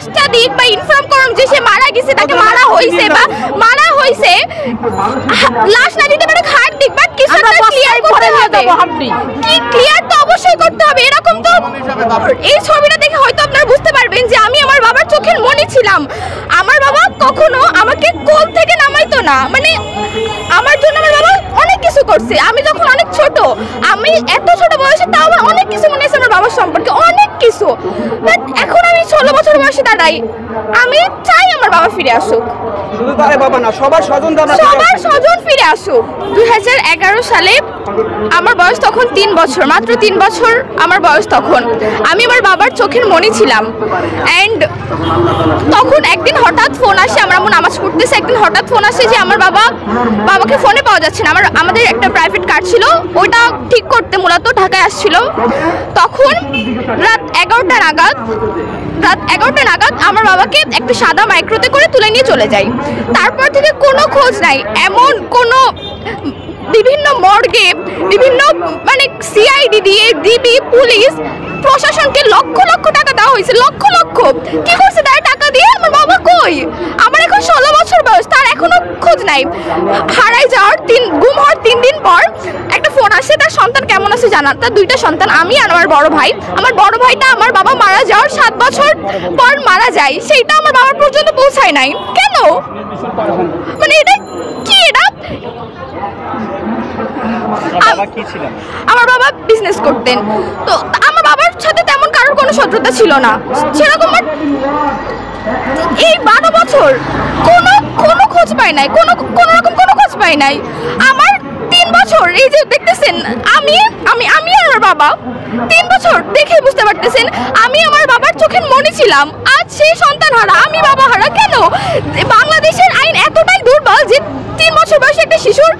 লাশটা দিক বা ইনফর্ম করুন যে সে মারা গেছে, তাকে মারা হইছে বা মারা হইছে, লাশ না দিতে পারে হাড় দিক, বাট কিছু একটা ক্লিয়ার করতে হবে। কি ক্লিয়ার তো অবশ্যই করতে হবে। এরকম তো এই ছবিটা দেখে হয়তো আপনারা বুঝতে পারবেন যে আমি আমার বাবার চোখের মনি ছিলাম। আমার বাবা কখনো আমাকে কোল থেকে নামাইতো না, মানে আমার জন্য আমার বাবা অনেক কিছু করছে। আমি যখন অনেক ছোট, আমি এত ছোট বয়সে তাও আমার অনেক কিছু মনে আছে আমার বাবার সম্পর্কে, অনেক কিছু। বাট এখন আমি 16 বছর বয়সে দাঁড়াই, আমি চাই আমার বাবা ফিরে আসুক। শুধু তাই বাবা না, সবার স্বজন ফিরে আসুক। 2011 সালে আমার বয়স তখন 3 বছর, মাত্র 3 বছর আমার বয়স তখন। আমি আমার বাবার চোখের মনি ছিলাম। অ্যান্ড তখন একদিন হঠাৎ ফোন আসে, আমরা নামাজ পড়তেছি, একদিন হঠাৎ ফোন আসে যে আমার বাবাকে ফোনে পাওয়া যাচ্ছে না। আমাদের একটা প্রাইভেট কার ছিল, ওইটা ঠিক করতে মূলত ঢাকায় আসছিল। তখন রাত 11টা নাগাদ আমার বাবাকে একটা সাদা মাইক্রোতে করে তুলে নিয়ে চলে যায়। তারপর থেকে কোনো খোঁজ নাই। এমন কোনো বিভিন্ন মর্গে, বিভিন্ন মানে সিআইডি দিয়ে, ডিবি, পুলিশ, প্রশাসনকে লক্ষ লক্ষ টাকা দেওয়া হয়েছে, লক্ষ লক্ষ। কি করছে তার টাকা দিয়ে? আমার বাবা কই? আমার এখন 16 বছর বয়স, তার এখনো খোঁজ নাই। গুম হওয়ার 3 দিন পর একটা ফোন আসে, তার সন্তান কেমন আছে জানার। তার 2টা সন্তান, আমি আর আমার বড় ভাই। আমার বড় ভাইটা আমার বাবা মারা যাওয়ার 7 বছর পর মারা যায়, সেইটা আমার বাবার পর্যন্ত পৌঁছায় নাই। কেন? মানে এটা কি? আমার বাবা বিজনেস করতেন, তো আমার বাবার সাথে তেমন কারোর কোনো শত্রুতা ছিল না সেরকম। এই 12 বছর কোনো খোঁজ পাই নাই, কোনো রকম কোনো খোঁজ পাই নাই। আমার 3 বছর, এই যে দেখতেছেন, আমি আর আমার বাবা 3 বছর, দেখে বুঝতে পারতেছেন আমি আমার বাবার চোখের মনি ছিলাম। আজ সেই সন্তান হারা, আমি বাবা হারা। কেন? বাংলাদেশের আইন এতটাই দুর্বল যে 3 বছর বয়সে একটা শিশুর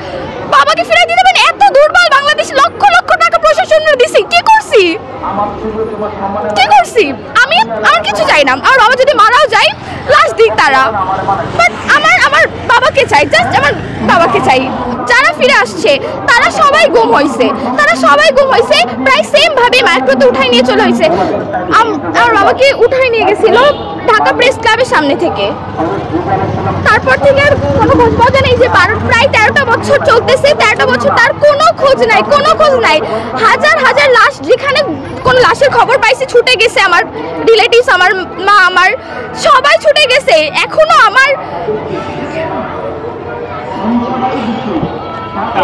বাবাকে ফিরিয়ে দিতে পারেন, এত দুর্বল। বাংলাদেশ লক্ষ লক্ষ টাকা প্রশাসনের দিছি, কি করছি? আমার কিছু চাই না। আমার বাবা যদি মারাও যায়, লাশ দিক তারা, বাট আমার বাবাকে চাই, জাস্ট আমার বাবাকে চাই। যারা ফিরে আসছে তারা সবাই গুম হয়েছে, প্রায় সেম ভাবে মাইক্রোতে উঠাই নিয়ে চলে হয়েছে। আমার বাবাকে উঠাই নিয়ে গেছিল ঢাকা প্রেস ক্লাবের সামনে থেকে। তারপর থেকে আর কোনো খোঁজ পাওয়া যায় না। এই যে প্রায় 13টা বছর চলতেছে, 13টা বছর তার কোনো খোঁজ নাই। হাজার হাজার লাশ, যেখানে কোন লাশের খবর পাইছি ছুটে গেছে। আমার রিলেটিভস, আমার মা, আমার সবাই ছুটে গেছে। এখনো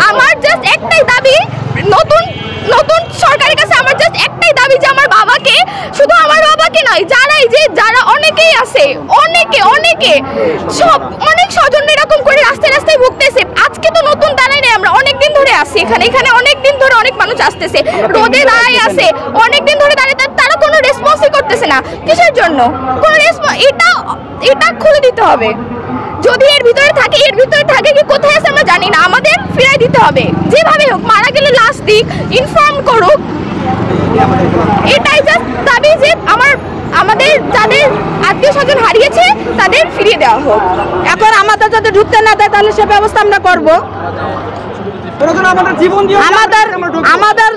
আমার জাস্ট একটাই দাবি, নতুন সরকারের কাছে আমার জাস্ট একটাই দাবি যে আমার বাবাকে, শুধু আমার বাবাকে নয়, যারা অনেকেই আছে, অনেকে সব অনেক স্বজন এরকম করে রাস্তায় ভুগতেছে। আজকে তো নতুন দাঁড়াই নেই, আমরা অনেকদিন ধরে আসছি এখানে অনেকদিন ধরে অনেক মানুষ আসতেছে, রোদে দাঁড়াই আছে, অনেকদিন ধরে দাঁড়িয়ে, তারা কোনো রেসপন্সই করতেছে না। কিসের জন্য? কোনো রেসপন্স, এটা খুলে দিতে হবে। যদি এর ভিতরে থাকে কি কোথায় আছে আমরা জানি না, আমাদের ফিরাই দিতে হবে। যেভাবে হোক, মারা গেলে লাশ দিক, ইনফর্ম করুক। এটাই জাস্ট দাবি যে আমাদের যাদের আত্মীয় স্বজন হারিয়েছে তাদের ফিরিয়ে দেওয়া হোক। এখন আমাদের যদি ঢুকতে না দেয় তাহলে সে ব্যবস্থা আমরা করব। আমাদের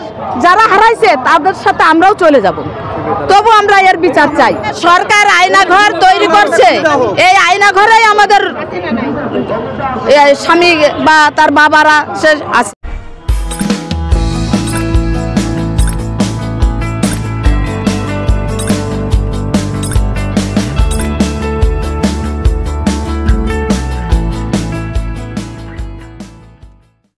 যারা হারাইছে তাদের সাথে আমরাও চলে যাব, তবু আমরা এর বিচার চাই। সরকার আয়নাঘর তৈরি করছে, এই আয়নাঘরেই আমাদের স্বামী বা তার বাবারা সে আছে।